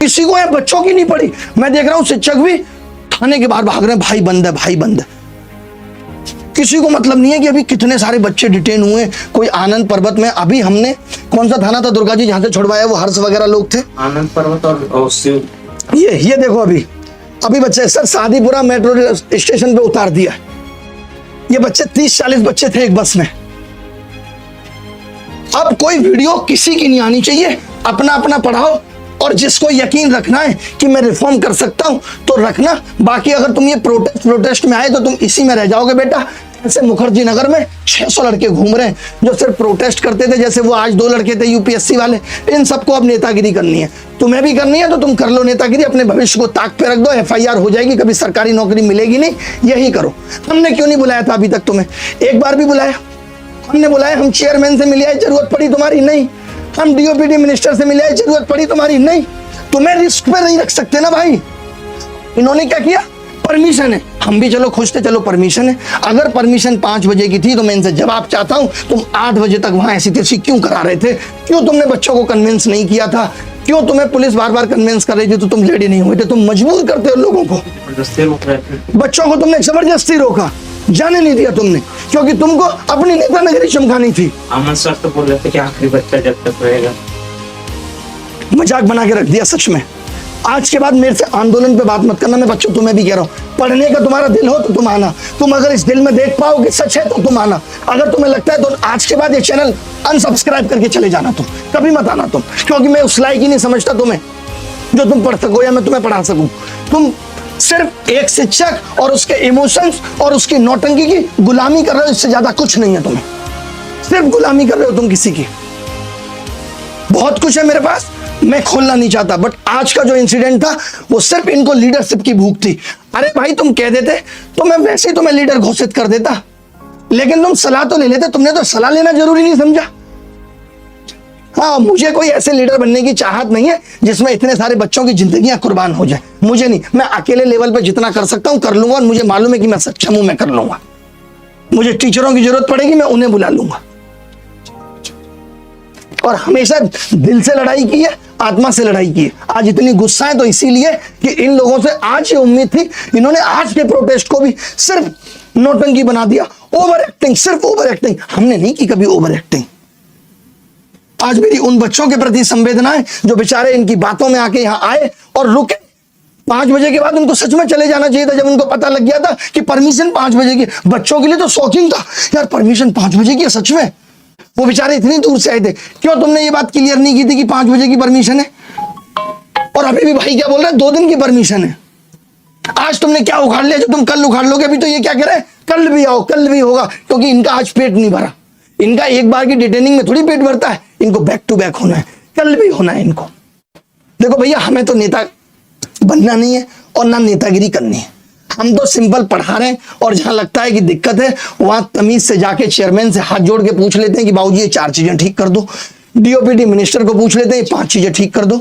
किसी को या बच्चों की नहीं पड़ी। मैं देख रहा हूं शिक्षक भी थाने के बाहर भाग रहे हैं, भाई बंद है, भाई बंद है। किसी को मतलब नहीं है कि अभी कितने सारे बच्चे डिटेन हुए। कोई आनंद पर्वत में अभी हमने, कौन सा थाना था दुर्गा जी जहां से छुड़वाया, वो हर्ष वगैरह लोग थे, आनंद पर्वत और ये देखो अभी बच्चे सर शादीपुरा मेट्रो स्टेशन पे उतार दिया। ये बच्चे 30-40 बच्चे थे एक बस में। अब कोई वीडियो किसी की नहीं आनी चाहिए, अपना अपना पढ़ाओ, और जिसको यकीन रखना है कि मैं रिफॉर्म कर सकता हूं तो रखना। बाकी अगर तुम ये प्रोटेस्ट में आए तो तुम इसी में रह जाओगे बेटा। ऐसे मुखर्जी नगर में 600 लड़के घूम रहे हैं जो सिर्फ प्रोटेस्ट करते थे, जैसे वो आज 2 लड़के थे यूपीएससी वाले। इन सबको अब नेतागिरी करनी है, तुम्हें भी करनी है तो तुम कर लो नेतागिरी, अपने भविष्य को ताक पे रख दो। FIR हो जाएगी, कभी सरकारी नौकरी मिलेगी नहीं, यही करो। हमने क्यों नहीं बुलाया था अभी तक तुम्हें? एक बार भी बुलाया? हमने बुलाया, हम चेयरमैन से मिले, जरूरत पड़ी तुम्हारी? नहीं। हम DOPD मिनिस्टर से मिले, जरूरत पड़ी तुम्हारी? नहीं। तुम्हें रिस्क पे नहीं रख सकते ना भाई। इन्होंने क्या किया? परमिशन है, हम भी चलो खुश थे, चलो परमिशन है। अगर परमिशन 5 बजे की थी तो मैं इनसे जवाब चाहता हूं, तुम 8 बजे तक वहां ऐसी तैसी क्यों करा रहे थे? क्यों तुमने बच्चों को कन्विंस नहीं किया था? क्यों तुम्हें पुलिस बार बार कन्विंस कर रही थी तो तुम रेडी नहीं हुए थे? तुम मजबूर करते हो लोगों को, बच्चों को तुमने जबरदस्ती रोका, जाने नहीं दिया तुमने, क्योंकि तुमको अपनी नेता नगरी चमकानी थी। अमन सर तो बोल रहे थे कि आखिरी बच्चा जब तक रहेगा। मजाक बना के रख दिया सच में। आज के बाद मेरे से आंदोलन पे बात मत करना। मैं बच्चों तुम्हें भी कह रहा हूँ, पढ़ने का तुम्हारा दिल हो तो तुम आना। तुम अगर इस दिल में देख पाओ कि सच है तो तुम आना। अगर तुम्हें लगता है तो आज के बाद ये चैनल अनसब्सक्राइब करके चले जाना। तुम कभी मत आना तुम, क्योंकि मैं उस लायक ही नहीं समझता तुम्हें जो तुम पढ़ सको या मैं तुम्हें पढ़ा सकूं। तुम सिर्फ एक शिक्षक और उसके इमोशंस और उसकी नौटंकी की गुलामी कर रहे हो, इससे ज्यादा कुछ नहीं है। तुम्हें सिर्फ गुलामी कर रहे हो तुम किसी की। बहुत कुछ है मेरे पास, मैं खोलना नहीं चाहता, बट आज का जो इंसिडेंट था वो सिर्फ इनको लीडरशिप की भूख थी। अरे भाई तुम कह देते तो मैं वैसे ही तुम्हें लीडर घोषित कर देता, लेकिन तुम सलाह तो ले लेते। तुमने तो सलाह लेना जरूरी नहीं समझा। हाँ, मुझे कोई ऐसे लीडर बनने की चाहत नहीं है जिसमें इतने सारे बच्चों की जिंदगियां कुर्बान हो जाए। मुझे नहीं, मैं अकेले लेवल पे जितना कर सकता हूं कर लूंगा, और मुझे मालूम है कि मैं सक्षम हूं, मैं कर लूंगा। मुझे टीचरों की जरूरत पड़ेगी, मैं उन्हें बुला लूंगा। और हमेशा दिल से लड़ाई की है, आत्मा से लड़ाई की है। आज इतनी गुस्सा है तो इसीलिए कि इन लोगों से आज ये उम्मीद थी। इन्होंने आज के प्रोटेस्ट को भी सिर्फ नौटंकी बना दिया, ओवर एक्टिंग, सिर्फ ओवर एक्टिंग। हमने नहीं की कभी ओवर एक्टिंग। आज मेरी उन बच्चों के प्रति संवेदना है जो बेचारे इनकी बातों में आके यहाँ आए और रुके। 5 बजे के बाद उनको सच में चले जाना चाहिए था, जब उनको पता लग गया था कि परमिशन 5 बजे की। बच्चों के लिए तो शॉकिंग था यार, परमिशन 5 बजे की है सच में। वो बेचारे इतनी दूर से आए थे। क्यों तुमने ये बात क्लियर नहीं की थी कि 5 बजे की परमिशन है? और अभी भी भाई क्या बोल रहे हैं, 2 दिन की परमिशन है। आज तुमने क्या उखाड़ लिया जो तुम कल उखाड़ लोगे? अभी तो ये क्या कह रहे हैं, कल भी आओ, कल भी होगा, क्योंकि इनका आज पेट नहीं भरा। इनका एक बार की डिटेनिंग में थोड़ी पेट भरता है, इनको बैक टू बैक होना है, कल भी होना है इनको। देखो भैया, हमें तो नेता बनना नहीं है और ना नेतागिरी करनी है। हम तो सिंपल पढ़ा रहे हैं, और जहां लगता है कि दिक्कत है वहां तमीज से जाके चेयरमैन से हाथ जोड़ के पूछ लेते हैं कि बाबूजी ये 4 चीजें ठीक कर दो। DOPD मिनिस्टर को पूछ लेते हैं 5 चीजें ठीक कर दो।